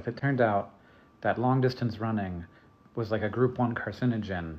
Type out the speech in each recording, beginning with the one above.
If it turned out that long distance running was like a group 1 carcinogen,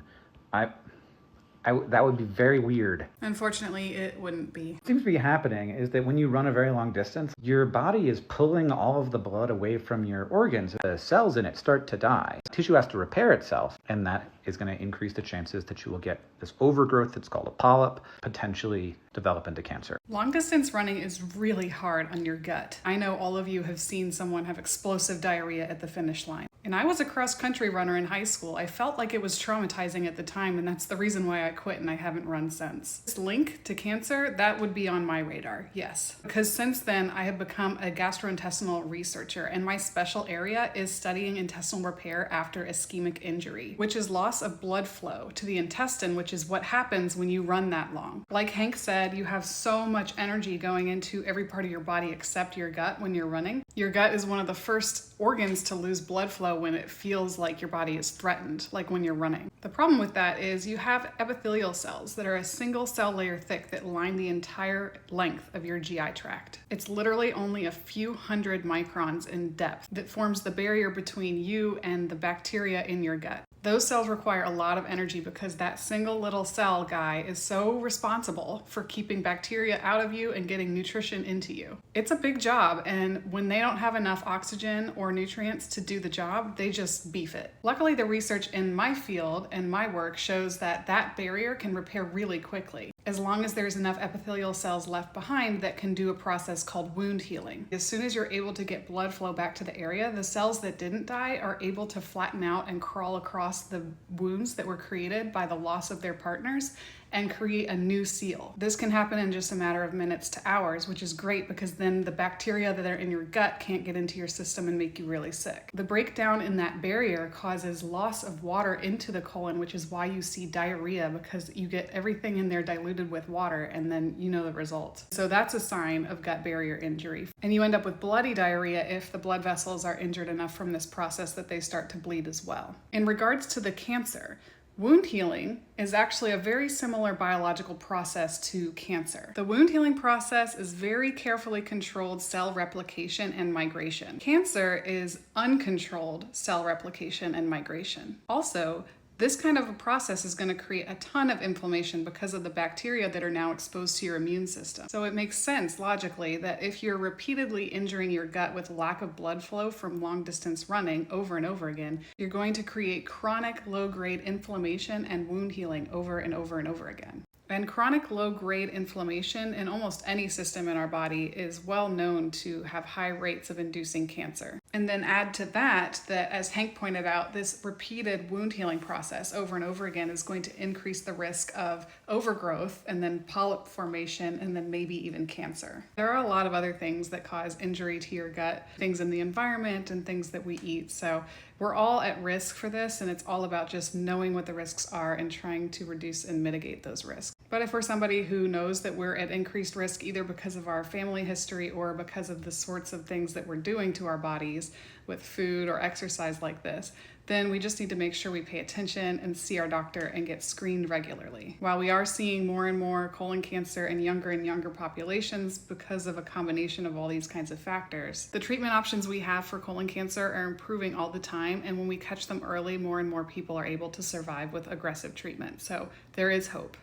that would be very weird. Unfortunately, it wouldn't be. What seems to be happening is that when you run a very long distance, your body is pulling all of the blood away from your organs. The cells in it start to die. Tissue has to repair itself, and that is going to increase the chances that you will get this overgrowth that's called a polyp, potentially develop into cancer. Long distance running is really hard on your gut. I know all of you have seen someone have explosive diarrhea at the finish line. And I was a cross-country runner in high school. I felt like it was traumatizing at the time, and that's the reason why I quit and I haven't run since. This link to cancer, that would be on my radar, yes. Because since then, I have become a gastrointestinal researcher, and my special area is studying intestinal repair after ischemic injury, which is loss of blood flow to the intestine, which is what happens when you run that long. Like Hank said, you have so much energy going into every part of your body except your gut when you're running. Your gut is one of the first organs to lose blood flow when it feels like your body is threatened, like when you're running. The problem with that is you have epithelial cells that are a single cell layer thick that line the entire length of your GI tract. It's literally only a few hundred microns in depth that forms the barrier between you and the bacteria in your gut. Those cells require a lot of energy because that single little cell guy is so responsible for keeping bacteria out of you and getting nutrition into you. It's a big job, and when they don't have enough oxygen or nutrients to do the job, they just beef it. Luckily, the research in my field and my work shows that that barrier can repair really quickly, as long as there's enough epithelial cells left behind that can do a process called wound healing. As soon as you're able to get blood flow back to the area, the cells that didn't die are able to flatten out and crawl across the wounds that were created by the loss of their partners and create a new seal. This can happen in just a matter of minutes to hours, which is great because then the bacteria that are in your gut can't get into your system and make you really sick. The breakdown in that barrier causes loss of water into the colon, which is why you see diarrhea, because you get everything in there diluted with water and then you know the result. So that's a sign of gut barrier injury. And you end up with bloody diarrhea if the blood vessels are injured enough from this process that they start to bleed as well. In regards to the cancer, wound healing is actually a very similar biological process to cancer. The wound healing process is very carefully controlled cell replication and migration. Cancer is uncontrolled cell replication and migration. Also, this kind of a process is going to create a ton of inflammation because of the bacteria that are now exposed to your immune system. So it makes sense logically that if you're repeatedly injuring your gut with lack of blood flow from long distance running over and over again, you're going to create chronic low-grade inflammation and wound healing over and over and over again. And chronic low-grade inflammation in almost any system in our body is well known to have high rates of inducing cancer. And then add to that, as Hank pointed out, this repeated wound healing process over and over again is going to increase the risk of overgrowth and then polyp formation and then maybe even cancer. There are a lot of other things that cause injury to your gut, things in the environment and things that we eat. So we're all at risk for this, and it's all about just knowing what the risks are and trying to reduce and mitigate those risks. But if we're somebody who knows that we're at increased risk either because of our family history or because of the sorts of things that we're doing to our bodies with food or exercise like this, then we just need to make sure we pay attention and see our doctor and get screened regularly. While we are seeing more and more colon cancer in younger populations because of a combination of all these kinds of factors, the treatment options we have for colon cancer are improving all the time, and when we catch them early, more and more people are able to survive with aggressive treatment. So there is hope.